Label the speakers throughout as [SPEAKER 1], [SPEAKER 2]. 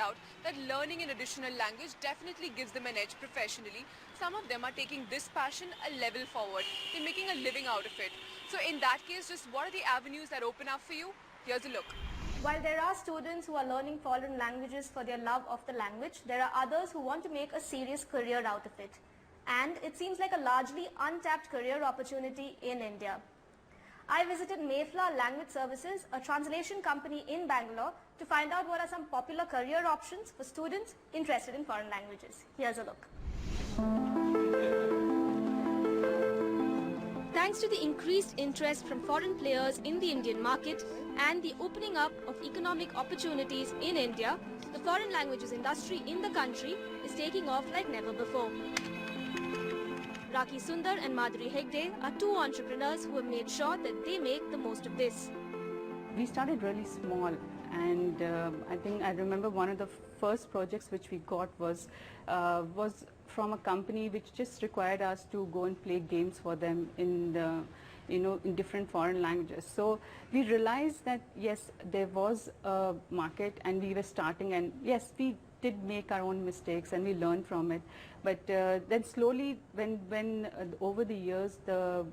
[SPEAKER 1] out that learning an additional language definitely gives them an edge professionally. Some of them are taking this passion a level forward. They're making a living out of it. So in that case, just what are the avenues that open up for you? Here's a look.
[SPEAKER 2] While there are students who are learning foreign languages for their love of the language, there are others who want to make a serious career out of it. And it seems like a largely untapped career opportunity in India. I visited Mayflower Language Services, a translation company in Bangalore, to find out what are some popular career options for students interested in foreign languages. Here's a look. Thanks to the increased interest from foreign players in the Indian market and the opening up of economic opportunities in India, the foreign languages industry in the country is taking off like never before. Rakhi, Sundar and Madhuri Hegde are two entrepreneurs who have made sure that they make the most of this.
[SPEAKER 3] We started really small, and I remember one of the first projects which we got was from a company which just required us to go and play games for them in in different foreign languages. So we realized that yes, there was a market and we were starting, and yes, we did make our own mistakes and we learned from it. But then slowly, when over the years the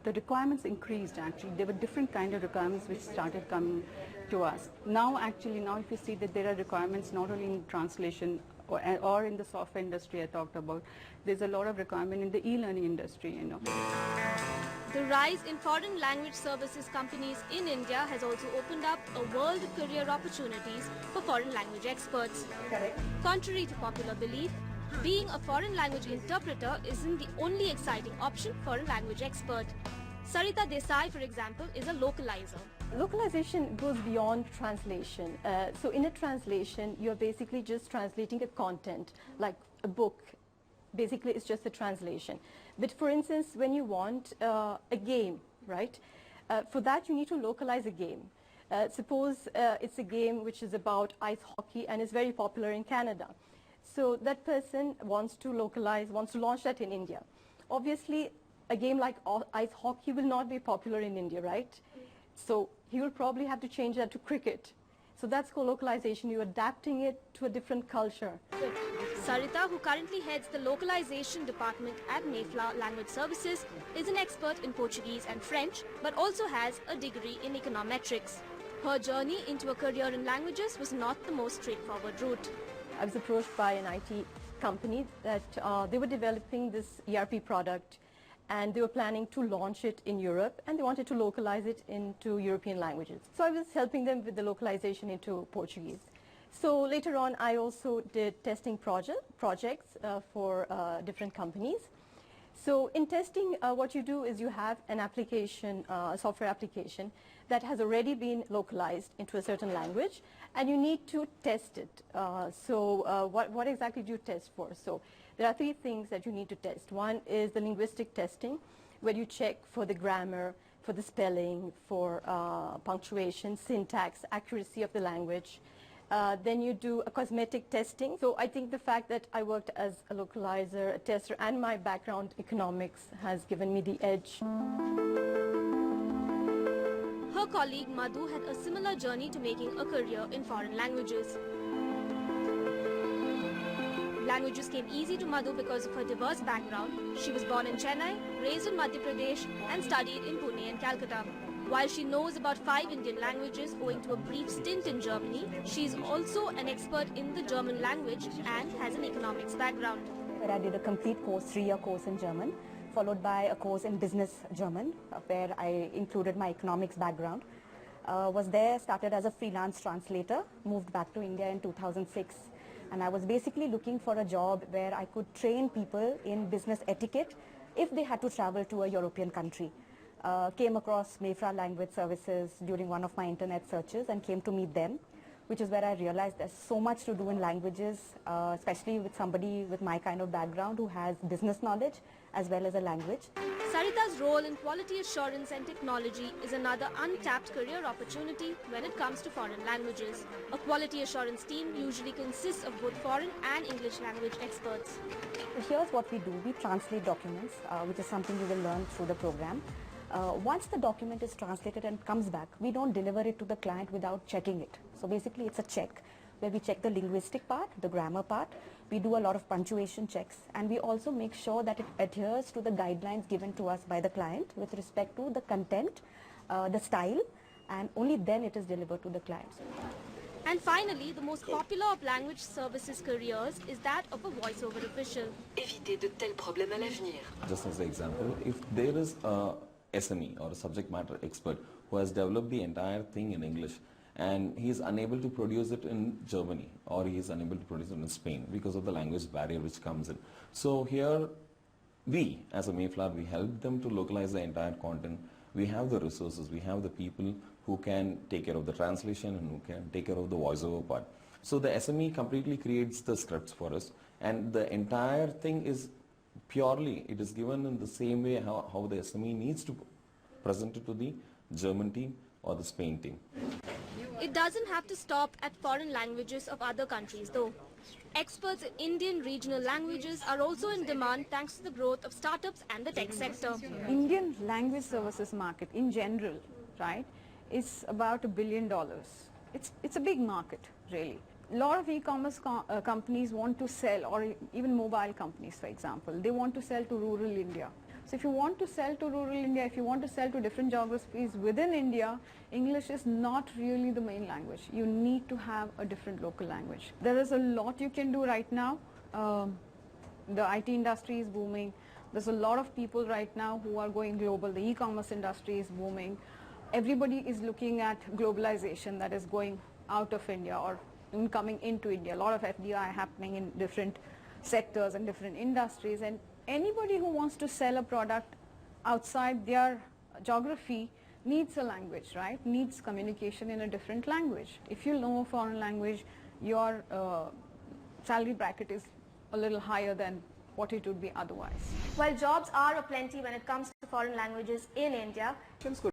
[SPEAKER 3] requirements increased. Actually, there were different kind of requirements which started coming to us. Now if you see that there are requirements not only in translation or in the software industry I talked about, there's a lot of requirement in the e-learning industry,
[SPEAKER 2] The rise in foreign language services companies in India has also opened up a world of career opportunities for foreign language experts.
[SPEAKER 3] Correct.
[SPEAKER 2] Contrary to popular belief, being a foreign language interpreter isn't the only exciting option for a language expert. Sarita Desai, for example, is a localizer.
[SPEAKER 4] Localization goes beyond translation. So in a translation, you're basically just translating a content, like a book. Basically, it's just a translation. But for instance, when you want a game, right? For that, you need to localize a game. Suppose it's a game which is about ice hockey and is very popular in Canada. So that person wants to localize, wants to launch that in India. Obviously, a game like ice hockey will not be popular in India, right? So he will probably have to change that to cricket. So that's called localization. You're adapting it to a different culture.
[SPEAKER 2] Sarita, who currently heads the localization department at Mayflower Language Services, is an expert in Portuguese and French, but also has a degree in econometrics. Her journey into a career in languages was not the most straightforward route.
[SPEAKER 4] I was approached by an IT company that they were developing this ERP product, and they were planning to launch it in Europe, and they wanted to localize it into European languages. So I was helping them with the localization into Portuguese. So later on, I also did testing projects for different companies. So in testing, what you do is you have an application, a software application that has already been localized into a certain language, and you need to test it. What exactly do you test for? So there are three things that you need to test. One is the linguistic testing, where you check for the grammar, for the spelling, for punctuation, syntax, accuracy of the language. Then you do a cosmetic testing. So I think the fact that I worked as a localizer, a tester, and my background economics has given me the edge.
[SPEAKER 2] Her colleague Madhu had a similar journey to making a career in foreign languages. Languages came easy to Madhu because of her diverse background. She was born in Chennai, raised in Madhya Pradesh, and studied in Pune and Calcutta. While she knows about 5 Indian languages owing to a brief stint in Germany, she is also an expert in the German language and has an economics background.
[SPEAKER 5] Where I did a complete course, 3-year course in German, followed by a course in business German, where I included my economics background. Was there, started as a freelance translator, moved back to India in 2006. And I was basically looking for a job where I could train people in business etiquette if they had to travel to a European country. Came across Mayflower Language Services during one of my internet searches and came to meet them, which is where I realized there's so much to do in languages, especially with somebody with my kind of background who has business knowledge as well as a language.
[SPEAKER 2] Sarita's role in quality assurance and technology is another untapped career opportunity when it comes to foreign languages. A quality assurance team usually consists of both foreign and English language experts.
[SPEAKER 5] Here's what we do. We translate documents, which is something you will learn through the program. Once the document is translated and comes back, we don't deliver it to the client without checking it. So basically it's a check where we check the linguistic part, the grammar part. We do a lot of punctuation checks, and we also make sure that it adheres to the guidelines given to us by the client with respect to the content, the style, and only then it is delivered to the clients.
[SPEAKER 2] And finally, the most popular of language services careers is that of a voiceover official.
[SPEAKER 6] Éviter de tels problèmes à l'avenir.
[SPEAKER 7] Just as an example, if there is a SME or a subject matter expert who has developed the entire thing in English and he is unable to produce it in Germany or he is unable to produce it in Spain because of the language barrier which comes in. So here we as a Mayflower, we help them to localize the entire content. We have the resources, we have the people who can take care of the translation and who can take care of the voiceover part. So the SME completely creates the scripts for us, and the entire thing is purely, it is given in the same way how the SME needs to present it to the German team or the Spain team.
[SPEAKER 2] It doesn't have to stop at foreign languages of other countries though. Experts in Indian regional languages are also in demand thanks to the growth of startups and the tech sector.
[SPEAKER 3] Indian language services market in general, right, is about $1 billion. It's a big market, really. A lot of e-commerce companies want to sell, or even mobile companies, for example, they want to sell to rural India. So if you want to sell to rural India, if you want to sell to different geographies within India, English is not really the main language. You need to have a different local language. There is a lot you can do right now. The IT industry is booming. There's a lot of people right now who are going global. The e-commerce industry is booming. Everybody is looking at globalization, that is going out of India or coming into India. A lot of FDI happening in different sectors and different industries, and anybody who wants to sell a product outside their geography needs a language, right? Needs communication in a different language. If you know a foreign language, your salary bracket is a little higher than what it would be otherwise.
[SPEAKER 2] While jobs are aplenty when it comes to foreign languages in India,